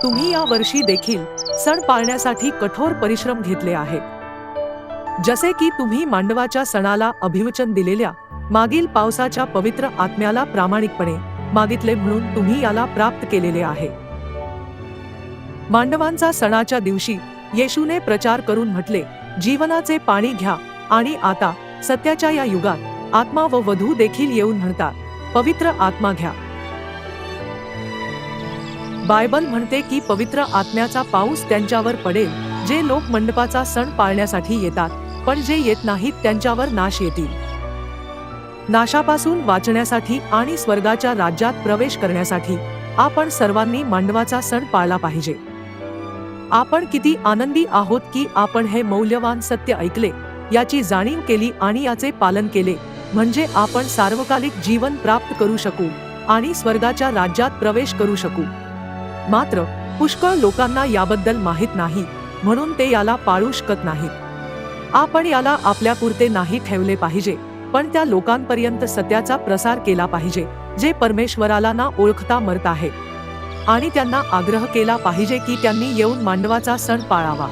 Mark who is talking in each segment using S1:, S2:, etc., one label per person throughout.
S1: तुम्ही या वर्षी देखील सण पाळण्यासाठी कठोर परिश्रम घेतले आहेत। जसे की तुम्ही मांडवाच्या सणाला अभिवचन दिलेल्या मागील पावसाच्या पवित्र आत्म्याला प्रामाणिकपणे मागितले म्हणून तुम्ही याला प्राप्त केलेले आहे। मांडवांचा सणाच्या दिवशी येशूने प्रचार करून म्हटले, जीवनाचे पाणी घ्या। आणि आता सत्याच्या या युगात आत्मा व वधू देखील येऊन म्हणतात, पवित्र आत्मा घ्या। बायबल म्हणते की पवित्र आत्म्याचा पाऊस त्यांच्यावर पडेल, जे लोक मंडपाचा सण पाळण्यासाठी येतात, पण जे येत नाहीत त्यांच्यावर नाश येतील। नाशापासून वाचण्यासाठी आणि स्वर्गाच्या राज्यात प्रवेश करण्यासाठी आपण सर्वांनी मांडवाचा सण पाळला पाहिजे। आपण किती आनंदी आहोत की आपण हे मौल्यवान सत्य ऐकले, याची जाणीव केली आणि याचे पालन केले, म्हणजे आपण सार्वकालिक जीवन प्राप्त करू शकू आणि स्वर्गाच्या राज्यात प्रवेश करू शकू। मात्र पुष्कळ लोकांना याबद्दल माहीत नाही, म्हणून ते याला पाळू शकत नाहीत। आपण याला आपल्यापुरते नाही ठेवले पाहिजे, पण त्या लोकांपर्यंत सत्याचा प्रसार केला पाहिजे जे परमेश्वराला ना ओळखता मरत आहेत, आणि त्यांना आग्रह केला पाहिजे की त्यांनी येऊन मांडवाचा सण पाळावा।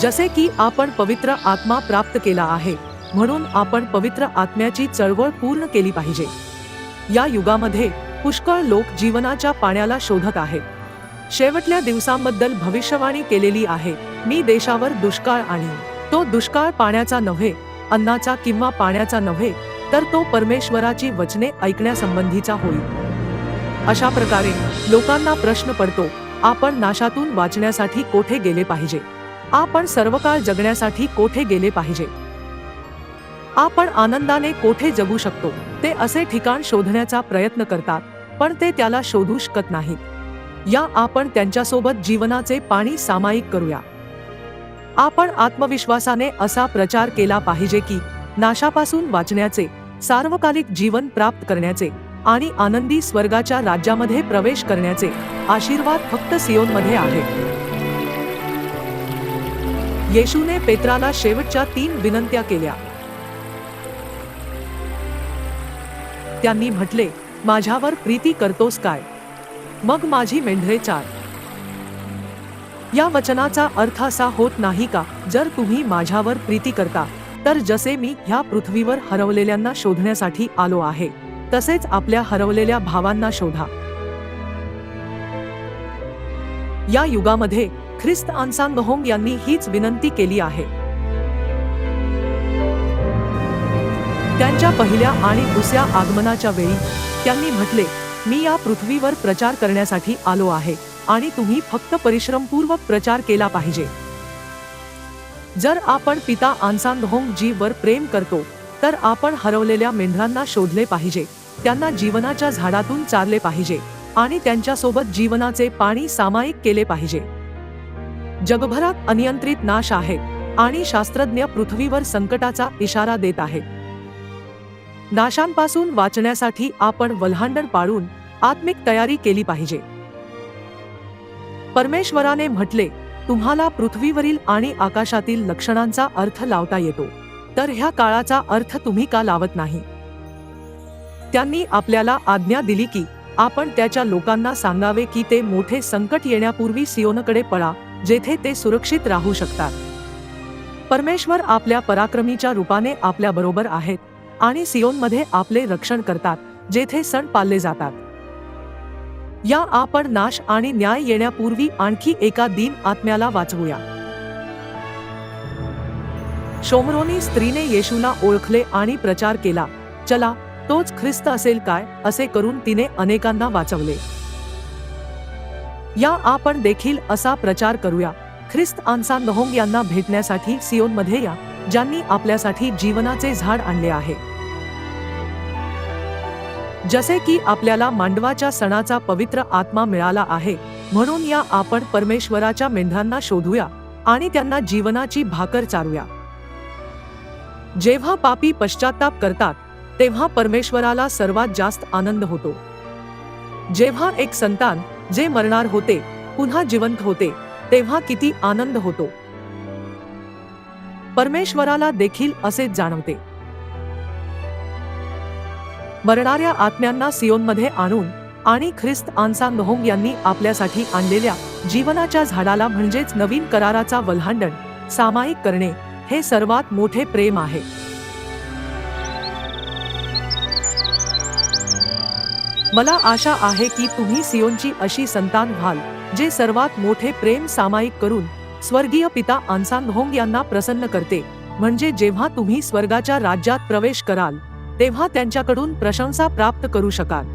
S1: जसे की आपण पवित्र आत्मा प्राप्त केला आहे, म्हणून आपण पवित्र आत्म्याची चळवळ पूर्ण केली पाहिजे। या युगामध्ये पुष्कळ लोक जीवनाच्या पाण्याला शोधत आहेत। शेवटल्या दिवसांबद्दल भविष्यवाणी केलेली आहे, मी देशावर दुष्काळ आणीन। तो दुष्काळ पाण्याचा नव्हे, अन्नाचा किंवा पाण्याचा नव्हे, तर तो परमेश्वराची वचने ऐकण्यासंबंधीचा होईल। अशा प्रकारे लोकांना प्रश्न पडतो, आपण नाशातून वाचण्यासाठी कोठे गेले पाहिजे? आपण सर्वकाळ जगण्यासाठी कोठे गेले पाहिजे? आपण आनंदाने कोठे जगू शकतो? ते असे ठिकाण शोधण्याचा प्रयत्न करतात, पण ते त्याला शोधू शकत नाहीत। या आपण त्यांच्यासोबत जीवनाचे पाणी सामायिक करूया। आपण आत्मविश्वासाने असा प्रचार केला पाहिजे की नाशापासून वाचण्याचे, सार्वकालिक जीवन प्राप्त करण्याचे आणि आनंदी स्वर्गाच्या राज्यामध्ये प्रवेश करण्याचे आशीर्वाद फक्त सियोनमध्ये आहेत। येशूने पेत्राला शेवटच्या 3 विनंत्या केल्या। त्यांनी म्हटले, माझ्यावर प्रीती करतोस काय? मग माझी मेंढरे चार। या वचनाचा अर्थ असा होत नाही का, जर तुम्ही माझ्यावर प्रीती करता, तर जसे मी ह्या पृथ्वीवर हरवलेल्यांना शोधण्यासाठी आलो आहे, तसेच आपल्या हरवलेल्या भावांना शोधा। या युगामध्ये ख्रिस्त अन्सांगहोंग यांनी हीच विनंती केली आहे। त्यांच्या पहिल्या आणि दुसऱ्या आगमनाच्या वेळी त्यांनी म्हटले, मी या पृथ्वीवर प्रचार करण्यासाठी आलो आहे आणि तुम्ही फक्त परिश्रमपूर्वक प्रचार केला पाहिजे। जर आपण पिता अन्सांगहोंग जी वर प्रेम करतो, तर आपण हरवलेल्या मेंढरांना शोधले पाहिजे, त्यांना जीवनाच्या झाडातून चारले पाहिजे आणि त्यांच्यासोबत जीवनाचे पाणी सामायिक केले पाहिजे। जगभरात अनियंत्रित नाश आहे आणि शास्त्रज्ञ पृथ्वीवर संकटाचा इशारा देत आहेत। नाशांपासून वाचण्यासाठी आपण वल्हांडण पाळून आत्मिक तयारी केली पाहिजे। परमेश्वराने म्हटले, तुम्हाला पृथ्वीवरील आणि आकाशातील लक्षणांचा अर्थ लावता येतो, तर ह्या काळाचा अर्थ तुम्ही का लावत नाही? त्यांनी आपल्याला आज्ञा दिली की आपण त्याच्या लोकांना सांगावे की ते मोठे संकट येण्यापूर्वी सियोनकडे पळा, जेथे ते सुरक्षित राहू शकतात। परमेश्वर आपल्या पराक्रमीच्या रूपाने आपल्या बरोबर आहेत आणि सियोनमध्ये आपले रक्षण करतात, जेथे सण पाळले जातात। या आपण नाश आणि न्याय येण्यापूर्वी आणखी एका दीन आत्म्याला वाचवूया। शोमरोनी स्त्रीने येशूला ओळखले आणि प्रचार केला, चला तोच ख्रिस्त असेल काय, असे करून तिने अनेकांना वाचवले। या आपण देखील असा प्रचार करूया, ख्रिस्त अन्सांगहोंग यांना भेटण्यासाठी सियोनमध्ये या, ज्यांनी आपल्यासाठी जीवनाचे झाड आणले आहे। जसे की आपल्याला मांडवाच्या सणाचा पवित्र आत्मा मिळाला आहे, म्हणून या आपण परमेश्वराच्या मेंढरांना शोधूया आणि त्यांना जीवनाची भाकर चारूया। जेव्हा पापी पश्चात्ताप करतात, तेव्हा परमेश्वराला सर्वात जास्त आनंद होतो। जेव्हा एक संतान जे मरणार होते पुन्हा जिवंत होते, तेव्हा किती आनंद होतो। परमेश्वराला देखील असेच जाणवते। मरणाऱ्या आत्म्यांना सियोनमध्ये आणून आणि ख्रिस्त आन्सांगहोंग यांनी आपल्यासाठी आणलेल्या जीवनाच्या झाडाला म्हणजेच नवीन कराराचा वल्हांडण सामायिक करणे हे सर्वात मोठे प्रेम आहे. मला आशा आहे की तुम्ही सियोनची अशी संतान व्हाल जे सर्वात मोठे प्रेम सामायिक करून स्वर्गीय पिता आन्सांगहोंग यांना प्रसन्न करते, म्हणजे जेव्हा तुम्ही स्वर्गाच्या राज्यात प्रवेश कराल तेव्हा त्यांच्याकडून प्रशंसा प्राप्त करू शकाल.